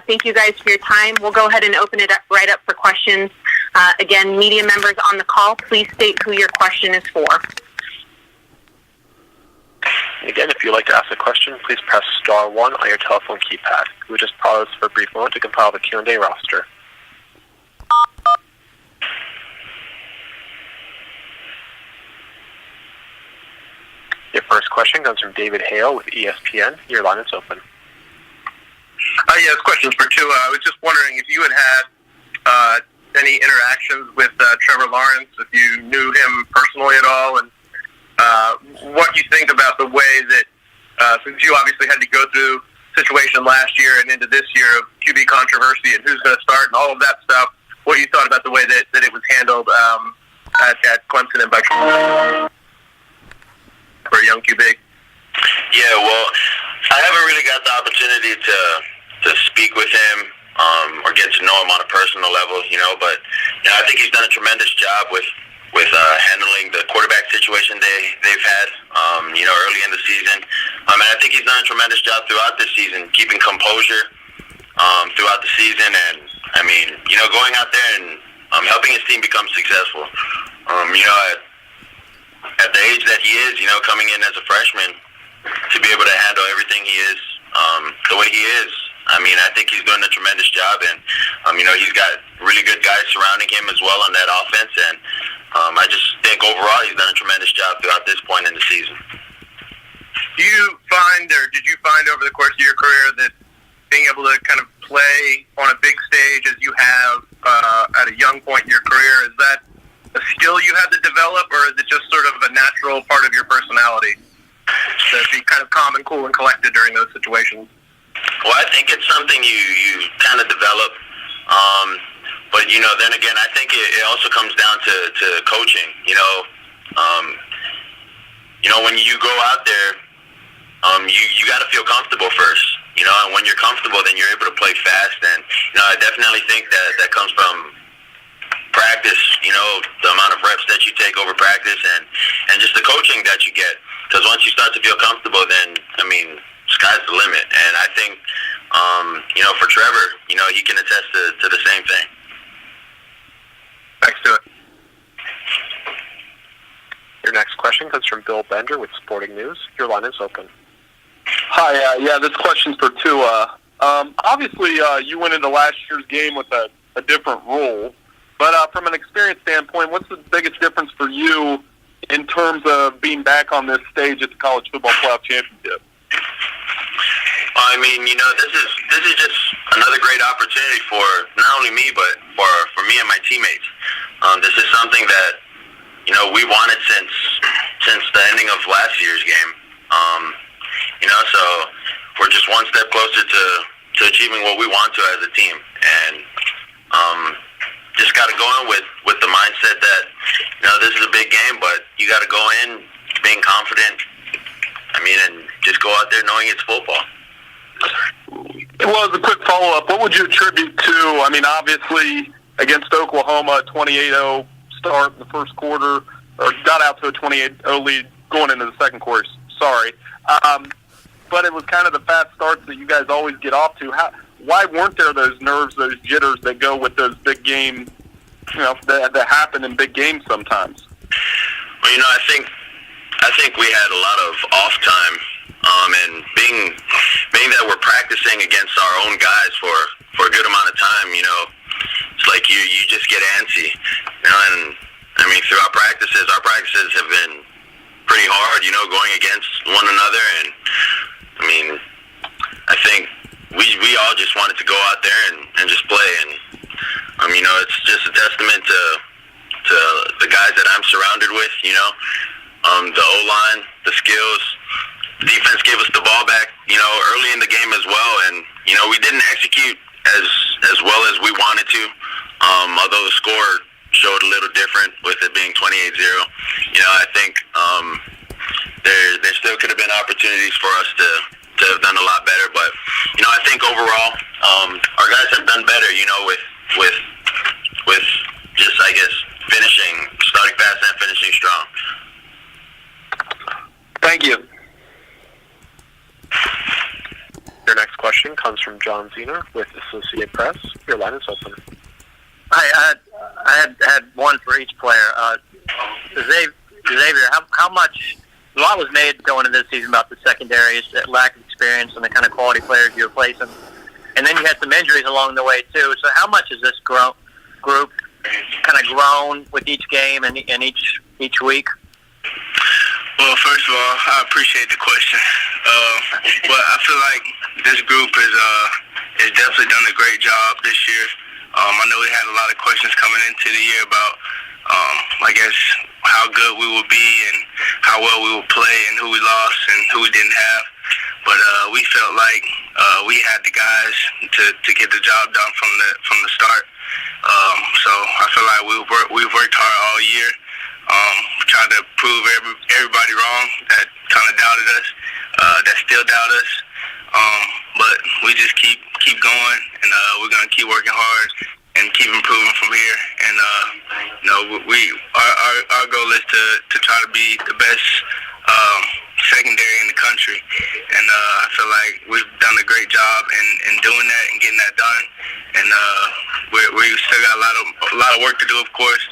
Thank you guys for your time. We'll go ahead and open it up right up for questions. Again, media members on the call, please state who your question is for. Again, if you'd like to ask a question, please press star 1 on your telephone keypad. We'll just pause for a brief moment to compile the Q&A roster. Your first question comes from David Hale with ESPN. Your line is open. Yes, questions for Tua. I was just wondering if you had any interactions with Trevor Lawrence, if you knew him personally at all, and what you think about the way that, since you obviously had to go through the situation last year and into this year of QB controversy and who's going to start and all of that stuff, what you thought about the way that it was handled at Clemson and by for a young QB? Yeah, well, I haven't really got the opportunity to speak with him or get to know him on a personal level, but I think he's done a tremendous job with handling the quarterback situation they've had, early in the season. And I think he's done a tremendous job throughout this season, keeping composure throughout the season, and going out there and helping his team become successful. At the age that he is, coming in as a freshman, to be able to handle everything he is the way he is, I think he's doing a tremendous job, and he's got really good guys surrounding him as well on that offense, and I just think overall he's done a tremendous job throughout this point in the season. Do you find, or did you find over the course of your career that being able to kind of play on a big stage as you have at a young point in your career, is that a skill you had to develop, or is it just sort of a natural part of your personality to be kind of calm and cool and collected during those situations? Well, I think it's something you kind of develop, but then again, I think it also comes down to coaching. When you go out there, you got to feel comfortable first. And when you're comfortable, then you're able to play fast. And I definitely think that comes from practice. The amount of reps that you take over practice, and just the coaching that you get. Because once you start to feel comfortable, then sky's the limit. And I think, for Trevor, he can attest to the same thing. Thanks to it. Your next question comes from Bill Bender with Sporting News. Your line is open. Hi, this question's for Tua. Obviously, you went into last year's game with a different role, but from an experience standpoint, what's the biggest difference for you in terms of being back on this stage at the College Football Playoff Championship? This is just another great opportunity for not only me, but for me and my teammates. This is something that, we wanted since the ending of last year's game. So we're just one step closer to achieving what we want to as a team. And just got to go in with the mindset that, this is a big game, but you got to go in being confident, and just go out there knowing it's football. Well, as a quick follow-up, what would you attribute to, obviously, against Oklahoma, 28-0 start in the first quarter, or got out to a 28-0 lead going into the second quarter, sorry. But it was kind of the fast starts that you guys always get off to. Why weren't there those nerves, those jitters that go with those big games, that happen in big games sometimes? Well, I think we had a lot of off time, and being that we're practicing against our own guys for a good amount of time, it's like you just get antsy, and through our practices have been pretty hard, going against one another, and I think we all just wanted to go out there and just play, and it's just a testament to the guys that I'm surrounded with, the O-line, the skills. The defense gave us the ball back, early in the game as well, and we didn't execute as well as we wanted to, although the score showed a little different with it being 28-0. I think there still could have been opportunities for us to have done a lot better, but I think overall our guys have done better, with just, I guess, starting fast and finishing strong. Thank you. Your next question comes from John Zener with Associated Press. Your line is open. Hi, I had one for each player. Xavier, how much? A lot was made going into this season about the secondaries, that lack of experience, and the kind of quality players you replace them. And then you had some injuries along the way too. So how much has this group kind of grown with each game and each week? Well, first of all, I appreciate the question. But I feel like this group has definitely done a great job this year. I know we had a lot of questions coming into the year about, I guess, how good we will be and how well we will play and who we lost and who we didn't have. But we felt like we had the guys to get the job done from the start. So I feel like we've worked hard all year. Tried to prove everybody wrong that kind of doubted us, that still doubt us. But we just keep going, and we're gonna keep working hard and keep improving from here. And our goal is to try to be the best secondary in the country. And I feel like we've done a great job in doing that and getting that done. And we still got a lot of work to do, of course.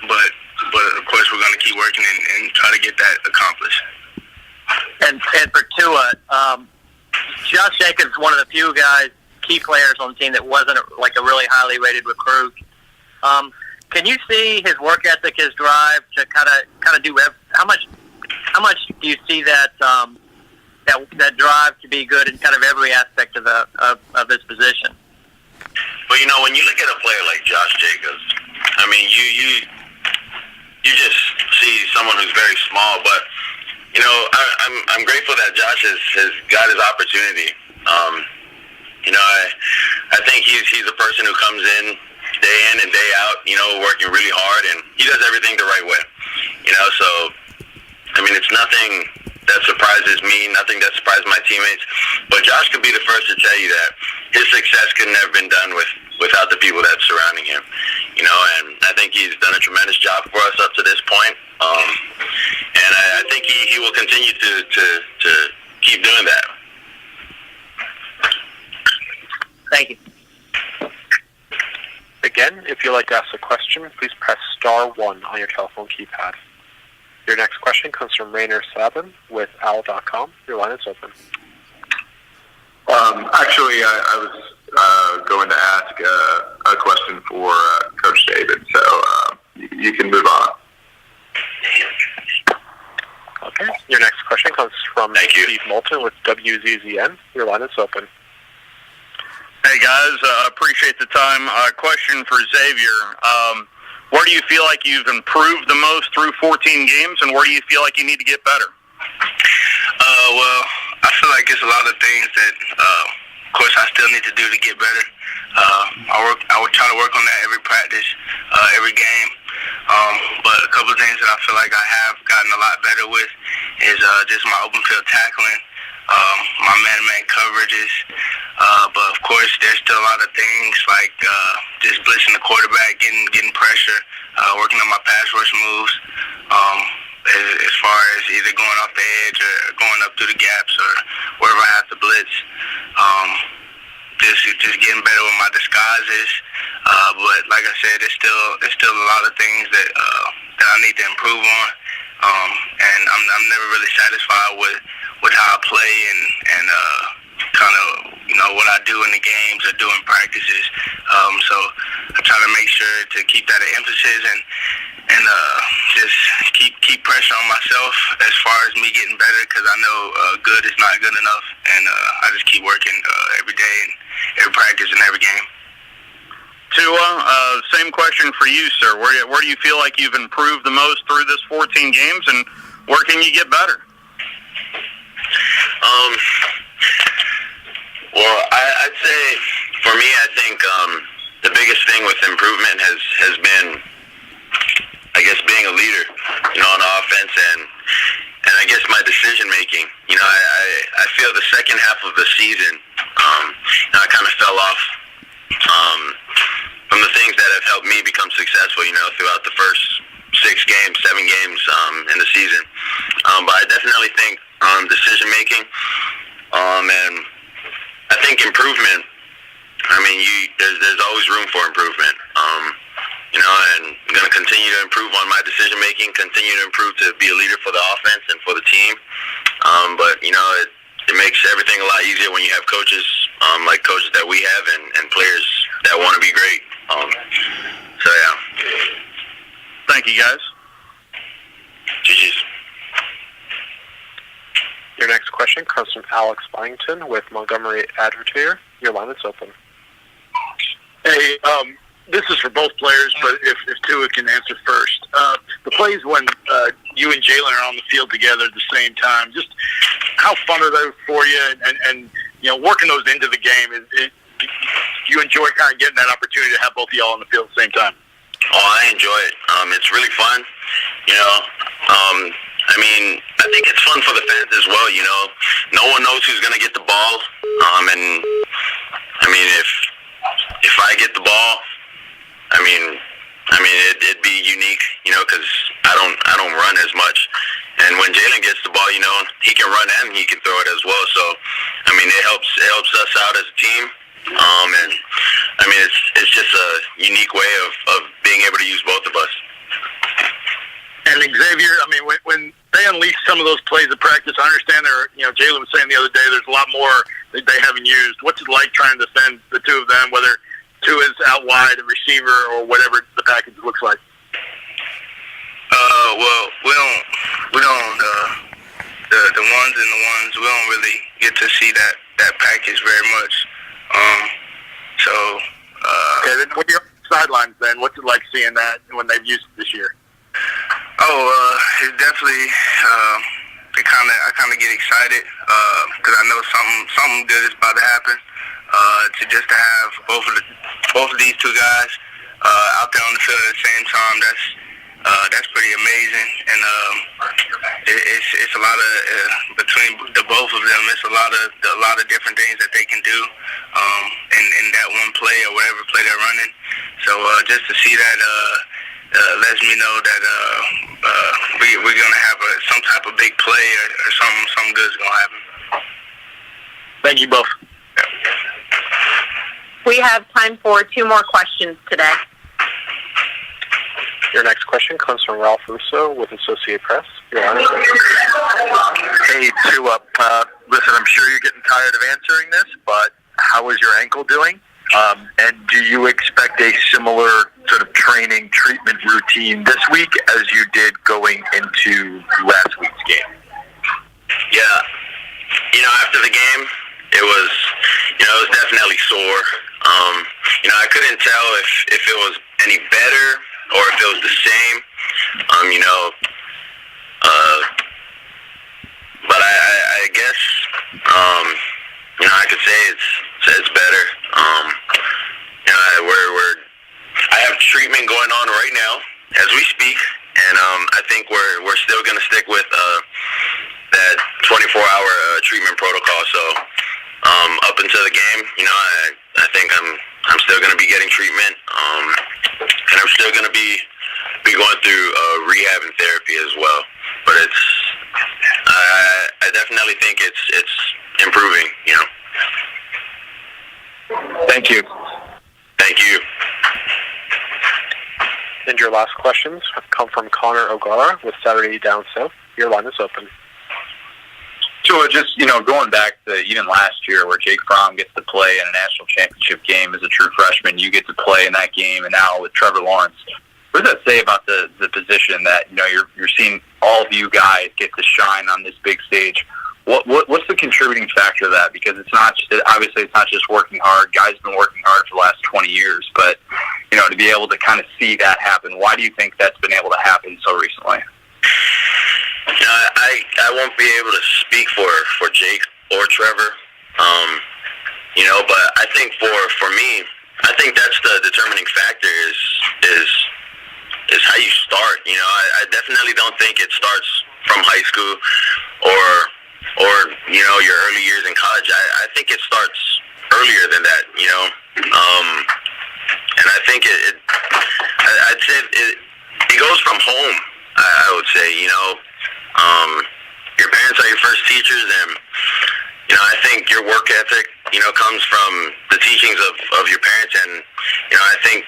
But of course we're going to keep working and try to get that accomplished. And for Tua, Josh Jacobs, one of the few key players on the team that wasn't like a really highly rated recruit. Can you see his work ethic, his drive to kind of do how much do you see that drive to be good in kind of every aspect of his position? Well, when you look at a player like Josh Jacobs, I mean, you just see someone who's very small, but I'm grateful that Josh has got his opportunity. I think he's a person who comes in and day out, working really hard, and he does everything the right way. So I mean, it's nothing that surprises me, nothing that surprises my teammates. But Josh could be the first to tell you that his success could never have been done without the people that's surrounding him. And I think he's done a tremendous job for us up to this point. And I think he will continue to keep doing that. Thank you. Again, if you'd like to ask a question, please press star 1 on your telephone keypad. Your next question comes from Rainer Sabin with OWL.com. Your line is open. Actually, I was going to ask a question for Coach David, so you can move on. Okay. Your next question comes from Steve Moulton with WZZN. Your line is open. Hey, guys. Appreciate the time. Question for Xavier. Where do you feel like you've improved the most through 14 games, and where do you feel like you need to get better? Well, I feel like it's a lot of things that, of course, I still need to do to get better. I would try to work on that every practice, every game. But a couple of things that I feel like I have gotten a lot better with is just my open field tackling, my man-to-man coverages. But of course, there's still a lot of things like just blitzing the quarterback, getting pressure, working on my pass rush moves. As far as either going off the edge or going up through the gaps or wherever I have to blitz. Just getting better with my disguises. But like I said, it's still a lot of things that I need to improve on. And I'm never really satisfied with how I play and kind of what I do in the games or do in practices. So I try to make sure to keep that an emphasis and just keep pressure on myself as far as me getting better, because I know good is not good enough, and I just keep working every day and every practice and every game. Tua, same question for you, sir. Where do you feel like you've improved the most through this 14 games, and where can you get better? Well, I'd say for me, I think the biggest thing with improvement has been, I guess, being a leader, on offense and I guess my decision making. I feel the second half of the season, I kind of fell off from the things that have helped me become successful, throughout the first 7 games in the season. But I definitely think decision making, and I think think improvement. I mean, there's always room for improvement. And I'm going to continue to improve on my decision making, continue to improve to be a leader for the offense and for the team. But it makes everything a lot easier when you have coaches like coaches that we have and players that want to be great. So yeah. Thank you, guys. GG's. Your next question comes from Alex Byington with Montgomery Advertiser. Your line is open. Hey, this is for both players, but if Tua can answer first. The plays when you and Jalen are on the field together at the same time, just how fun are those for you? And working those into the game, do you enjoy kind of getting that opportunity to have both of y'all on the field at the same time? Oh, I enjoy it. It's really fun. I mean, I think it's fun for the fans as well. No one knows who's going to get the ball. And I mean, if I get the ball, I mean, it'd be unique, because I don't run as much. And when Jalen gets the ball, he can run and he can throw it as well. So, I mean, it helps us out as a team. And I mean, it's just a unique way of being able to use both of us. And Xavier, I mean, when they unleash some of those plays at practice, I understand Jalen was saying the other day there's a lot more that they haven't used. What's it like trying to defend the two of them, whether two is out wide, a receiver, or whatever the package looks like? Well, we don't the ones and the ones, we don't really get to see that package very much. Okay, then when you're on the sidelines, then what's it like seeing that when they've used it this year? It's definitely. I kind of get excited because I know something good is about to happen. To have both of these two guys out there on the field at the same time, that's pretty amazing. And it's a lot of between the both of them. It's a lot of different things that they can do in that one play or whatever play they're running. So just to see that lets me know that we're gonna have some type of big play or something good's gonna happen. Thank you both. We have time for 2 more questions today. Your next question comes from Ralph Russo with Associated Press. Your line is open. Hey, Tua. Listen, I'm sure you're getting tired of answering this, but how is your ankle doing? And do you expect a similar sort of training treatment routine this week as you did going into last week's game? Yeah. After the game, it was definitely sore. I couldn't tell if it was any better or if it was the same. But I guess, I could say it's better. I have treatment going on right now as we speak, and I think we're still going to stick with that 24-hour treatment protocol. So up until the game, I think I'm still going to be getting treatment, and I'm still going to be going through rehab and therapy as well. But I definitely think it's improving. Thank you. Thank you. And your last questions come from Connor O'Gara with Saturday Down South. Your line is open. Tua, just, going back to even last year where Jake Fromm gets to play in a national championship game as a true freshman, you get to play in that game, and now with Trevor Lawrence, what does that say about the position that, you're seeing all of you guys get to shine on this big stage? What's the contributing factor to that? Because obviously it's not just working hard. Guys have been working hard for the last 20 years, but, to be able to kind of see that happen, why do you think that's been able to happen so recently? I won't be able to speak for Jake or Trevor, but I think for me, I think that's the determining factor is how you start. I definitely don't think it starts from high school or your early years in college. I think it starts earlier than that, and I think I'd say it goes from home. I would say, your parents are your first teachers, and I think your work ethic comes from the teachings of your parents, and I think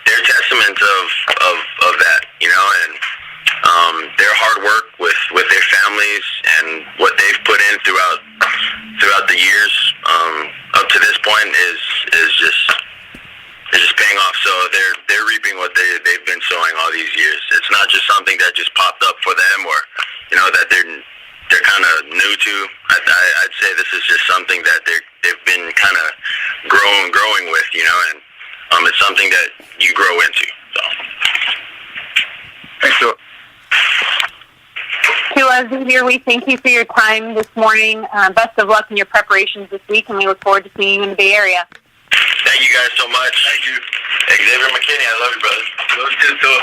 they're testaments of that, and their hard work with their families and what they've put in throughout the years up to this point is just paying off. So they're reaping what they've been sowing all these years. It's not just something that just popped up for them, or that they're kind of new to. I'd say this is just something that they've been kind of growing with, and it's something that you grow into. So. Thanks, Tua. Tua, Xavier, we thank you for your time this morning. Best of luck in your preparations this week, and we look forward to seeing you in the Bay Area. Thank you guys so much. Thank you. Xavier McKinney, I love you, brother. Love you too.